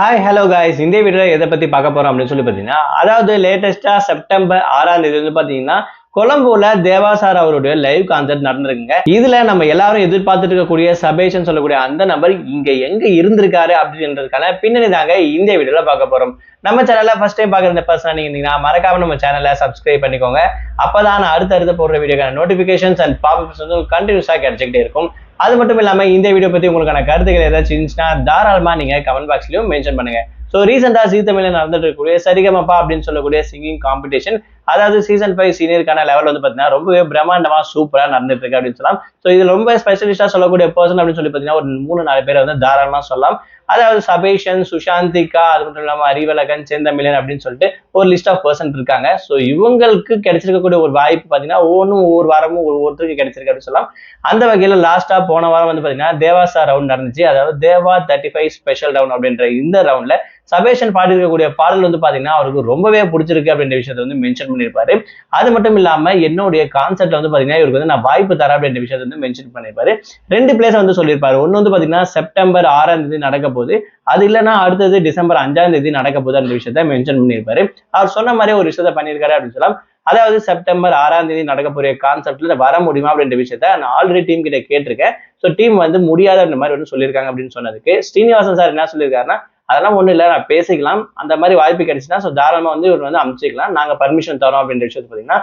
Hi hello guys, இந்த வீடியோவில் எதை பற்றி பார்க்க போகிறோம் அப்படின்னு சொல்லி பார்த்தீங்கன்னா, அதாவது லேட்டஸ்ட்டாக செப்டம்பர் 6ஆம் தேதி வந்து பார்த்தீங்கன்னா கொலம்போல தேவா சார் அவருடைய லைவ் கான்சர்ட் நடந்திருக்குங்க. இதுல நம்ம எல்லாரும் எதிர்பார்த்துட்டு இருக்கக்கூடிய சபேஷன் சொல்லக்கூடிய அந்த நபர் இங்க எங்க இருந்திருக்காரு அப்படின்றதுக்கான பின்னணி தாங்க இந்த வீடியோல பார்க்க போறோம். நம்ம சேனல்ல ஃபர்ஸ்ட் டைம் பாக்குற பர்சன் நீங்க மறக்காம நம்ம சேனலை சப்ஸ்கிரைப் பண்ணிக்கோங்க. அப்பதான் நான் அடுத்த போடுற வீடியோக்கான நோட்டிபிகேஷன்ஸ் அண்ட் பாப்அப்ஸ் வந்து கண்டினியூஸா கிடைச்சிக்கிட்டே இருக்கும். அது மட்டும் இல்லாம இந்த வீடியோ பத்தி உங்களுக்கான கருத்துக்கள் ஏதாச்சும் இருந்துச்சுன்னா தாராளமா நீங்க கமெண்ட் பாக்ஸ்லயும் மென்ஷன் பண்ணுங்க. ஸோ ரீசெண்டா ஜீ தமிழ்ல நடந்துட்டு இருக்கக்கூடிய சரிகமப்பா அப்படின்னு சொல்லக்கூடிய சிங்கிங் காம்படிஷன், அதாவது சீசன் 5 சீனியருக்கான லெவல் வந்து பாத்தீங்கன்னா ரொம்பவே பிரம்மாண்டமா சூப்பரா நடந்துட்டு இருக்கு அப்படின்னு சொல்லலாம். ஸோ இது ரொம்ப ஸ்பெஷலிஸ்டா சொல்லக்கூடிய பர்சன் அப்படின்னு சொல்லி பாத்தீங்கன்னா ஒரு 3-4 பேரை வந்து தாராளமா சொல்லலாம். அதாவது சபேஷன், சுஷாந்திகா, அது மட்டும் இல்லாம அறிவழகன், செந்தமிழன் அப்படின்னு சொல்லிட்டு ஒரு லிஸ்ட் ஆஃப் பர்சன் இருக்காங்க. ஸோ இவங்களுக்கு கிடைச்சிருக்கக்கூடிய ஒரு வாய்ப்பு பாத்தீங்கன்னா ஒவ்வொரு வாரமும் ஒருத்தருக்கு கிடைச்சிருக்கு அப்படின்னு சொல்லலாம். அந்த வகையில லாஸ்டா போன வாரம் வந்து பாத்தீங்கன்னா தேவா சார் ரவுண்ட் நடந்துச்சு. அதாவது தேவா 35 ஸ்பெஷல் ரவுண்ட் அப்படின்ற இந்த ரவுண்ட்ல சபேஷன் பாடிருக்கக்கூடிய பாடல் வந்து பாத்தீங்கன்னா அவருக்கு ரொம்பவே பிடிச்சிருக்கு அப்படின்ற விஷயத்தை வந்து மென்ஷன் பண்ணியிருப்பாரு. அது மட்டும் இல்லாம என்னுடைய கான்செப்ட்ல வந்து பாத்தீங்கன்னா இவருக்கு வந்து நான் வாய்ப்பு தரேன் அப்படின்ற விஷயத்தை வந்து மென்ஷன் பண்ணியிருப்பாரு. 2 பிளேஸ் வந்து சொல்லியிருப்பாரு. ஒன்னு வந்து பாத்தீங்கன்னா செப்டம்பர் 6ஆம் தேதி நடக்க போகுது, அது இல்லைன்னா அடுத்தது டிசம்பர் 5ஆம் தேதி நடக்க போகுது அந்த விஷயத்த மென்ஷன் பண்ணியிருப்பாரு. அவர் சொன்ன மாதிரி ஒரு விஷயத்த பண்ணியிருக்காரு அப்படின்னு சொல்லலாம். அதாவது செப்டம்பர் 6ஆம் தேதி நடக்க போற கான்செப்ட்ல வர முடியுமா அப்படின்ற விஷயத்த நான் ஆல்ரெடி டீம் கிட்ட கேட்டிருக்கேன். ஸோ டீம் வந்து முடியாத மாதிரி வந்து சொல்லியிருக்காங்க அப்படின்னு சொன்னதுக்கு ஸ்ரீனிவாசன் சார் என்ன சொல்லியிருக்காருன்னா, அதெல்லாம் ஒண்ணும் இல்லை, நான் பேசிக்கலாம், அந்த மாதிரி வாய்ப்பு கிடைச்சுன்னா ஸோ தாராளமா வந்து இவர் வந்து அமைச்சிக்கலாம், நாங்க பர்மிஷன் தரோம் அப்படின்ற விஷயத்தை பாத்தீங்கன்னா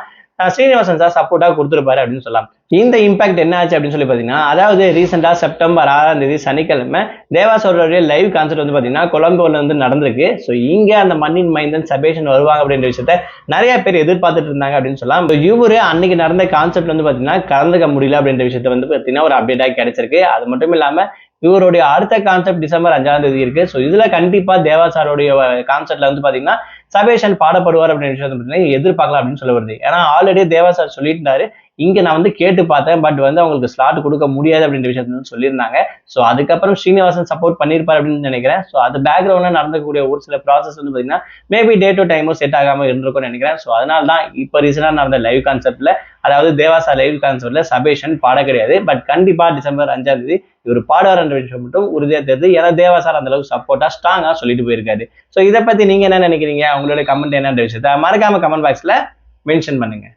ஸ்ரீனிவாசன் சார் சப்போர்ட்டா கொடுத்துருப்பாரு அப்படின்னு சொல்லலாம். இந்த இம்பாக்ட் என்ன ஆச்சு அப்படின்னு சொல்லி பாத்தீங்கன்னா, அதாவது ரீசெண்டா செப்டம்பர் 6ஆம் தேதி சனிக்கிழமை தேவா சாரோட லைவ் கான்சர்ட் வந்து பாத்தீங்கன்னா கொலம்போல வந்து நடந்திருக்கு. ஸோ இங்க அந்த மண்ணின் மைந்தன் சபேஷன் வருவாங்க அப்படின்ற விஷயத்த நிறைய பேர் எதிர்பார்த்துட்டு இருந்தாங்க அப்படின்னு சொல்லலாம். இவரு அன்னைக்கு நடந்த கான்செப்ட் வந்து பாத்தீங்கன்னா கலந்துக்க முடியல அப்படின்ற விஷயத்த வந்து பாத்தீங்கன்னா ஒரு அப்டேட்டா கிடைச்சிருக்கு. அது மட்டும் இல்லாம இவருடைய அடுத்த கான்செப்ட் டிசம்பர் 5ஆம் தேதி இருக்கு. ஸோ இதுல கண்டிப்பா தேவா சாரோடைய கான்செப்ட்ல வந்து பாத்தீங்கன்னா சபேஷன் பாடப்படுவார் அப்படின்னு விஷயத்தை எதிர்பார்க்கலாம் அப்படின்னு சொல்ல வருது. ஏன்னா ஆல்ரெடி தேவா சார் சொல்லிட்டு இங்க நான் வந்து கேட்டு பார்த்தேன், பட் வந்து அவங்களுக்கு ஸ்லாட் கொடுக்க முடியாது அப்படின்ற விஷயத்த வந்து சொல்லியிருந்தாங்க. ஸோ அதுக்கப்புறம் ஸ்ரீனிவாசன் சப்போர்ட் பண்ணியிருப்பார் அப்படின்னு நினைக்கிறேன். ஸோ அது பேக்ரவுண்ட்ல நடக்கக்கூடிய ஒரு சில ப்ராசஸ் வந்து பாத்தீங்கன்னா மேபி டே டு டைமும் செட் ஆகாம இருந்திருக்கும்னு நினைக்கிறேன். ஸோ அதனால தான் இப்போ ரீசெண்டா நடந்த லைவ் கான்செப்ட்ல, அதாவது தேவாசா லைவ் கான்செப்ட்ல சபேஷன் பாட கிடையாது. பட் கண்டிப்பா டிசம்பர் 5ஆம் தேதி இவர் பாடுவார் என்ற விஷயம் மட்டும் உறுதியா தெரியுது. ஏன்னா தேவா சார் அந்த அளவுக்கு சப்போர்ட்டா ஸ்ட்ராங்கா சொல்லிட்டு போயிருக்காரு. ஸோ இதை பத்தி நீங்க என்ன நினைக்கிறீங்க? உங்களுடைய கமெண்ட் என்னன்ற விஷயத்த மறக்காம கமெண்ட் பாக்ஸ்ல மென்ஷன் பண்ணுங்க.